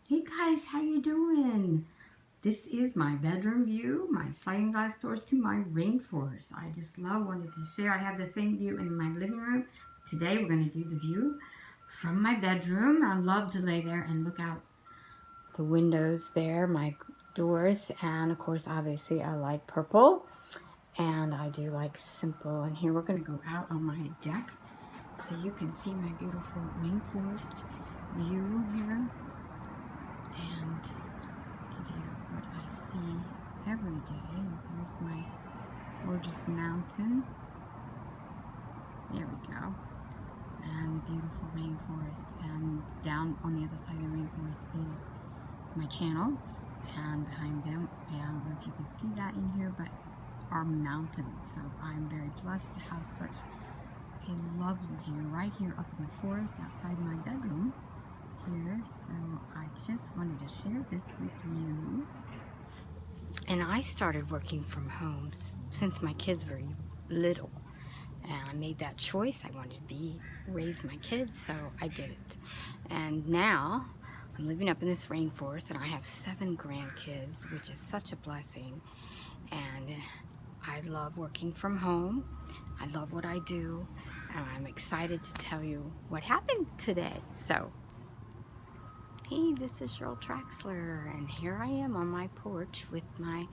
Hey guys, how you doing? This is my bedroom view, my sliding glass doors to my rainforest. I just wanted to share. I have the same view in my living room. Today we're going to do the view from my bedroom. I love to lay there and look out the windows there, my doors, and of course, obviously, I like purple and I do like simple. And here we're going to go out on my deck so you can see my beautiful rainforest view here. And give you what I see every day. Here's my gorgeous mountain. There we go. And beautiful rainforest. And down on the other side of the rainforest is my channel. And behind them, I don't know if you can see that in here, but are mountains. So I'm very blessed to have such a lovely view right here up in the forest outside my bedroom here. So I just wanted to share this with you. And I started working from home since my kids were little. And I made that choice. I wanted to raise my kids, so I did it. And now I'm living up in this rainforest, and I have 7 grandkids, which is such a blessing. And I love working from home. I love what I do, and I'm excited to tell you what happened today. So, hey, this is Cheryl Traxler, and here I am on my porch with my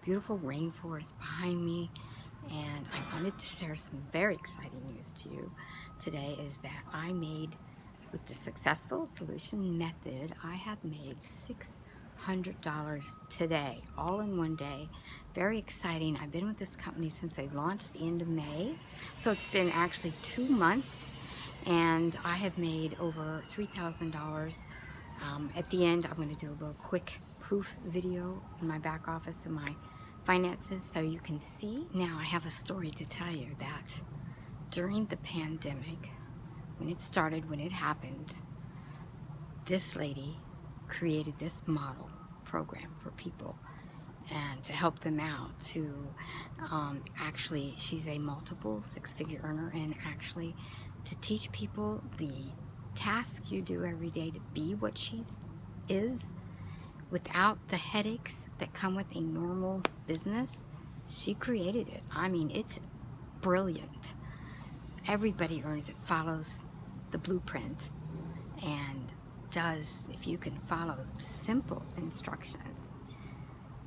beautiful rainforest behind me. And I wanted to share some very exciting news to you today is that I made, with the successful solution method, I have made $600 today, all in one day. Very exciting. I've been with this company since they launched the end of May. So it's been actually 2 months, and I have made over $3,000. At the end, I'm going to do a little quick proof video in my back office and my finances so you can see. Now I have a story to tell you that during the pandemic, when it happened, this lady created this model program for people and to help them out to actually, she's a multiple 6-figure earner, and actually to teach people the task you do every day to be what she is without the headaches that come with a normal business. She created it. I mean, it's brilliant. Everybody earns it, follows the blueprint, and does, if you can follow simple instructions,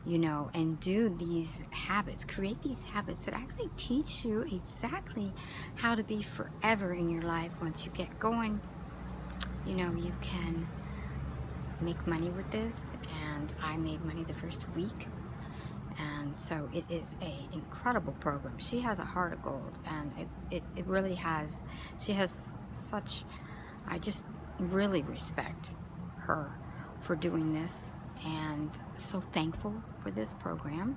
and do these habits, create these habits that actually teach you exactly how to be forever in your life. Once you get going, you can make money with this, and I made money the first week. And so it is a incredible program. She has a heart of gold, and it really has, she has such, I just really respect her for doing this, and so thankful for this program.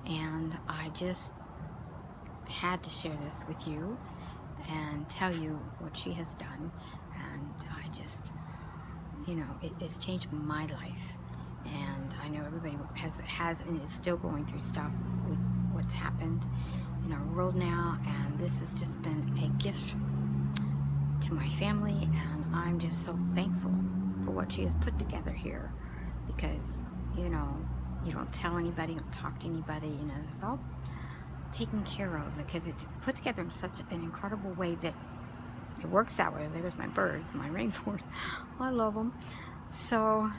And I just had to share this with you and tell you what she has done. And I just, it has changed my life. And I know everybody has and is still going through stuff with what's happened in our world now. And this has just been a gift to my family. And I'm just so thankful for what she has put together here. Because, you don't tell anybody, don't talk to anybody, it's all taken care of because it's put together in such an incredible way that it works that way. There's my birds, my rainforest. I love them. So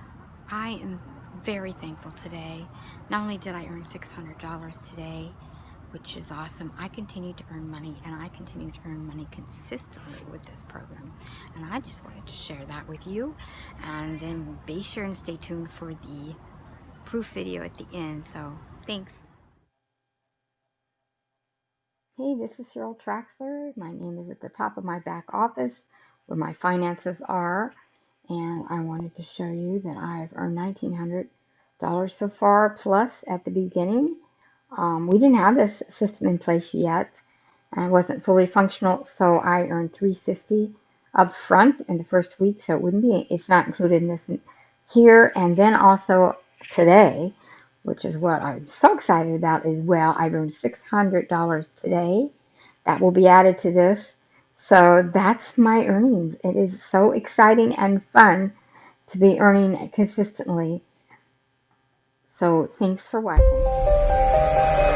I am very thankful today. Not only did I earn $600 today, which is awesome, I continue to earn money, and I continue to earn money consistently with this program. And I just wanted to share that with you. And then be sure and stay tuned for the proof video at the end. So thanks. Hey, this is Cheryl Traxler. My name is at the top of my back office where my finances are. And I wanted to show you that I've earned $1,900 so far, plus at the beginning. We didn't have this system in place yet. I wasn't fully functional, so I earned $350 up front in the first week, so it's not included in this here. And then also today, which is what I'm so excited about as well, I've earned $600 today. That will be added to this. So that's my earnings. It is so exciting and fun to be earning consistently. So thanks for watching.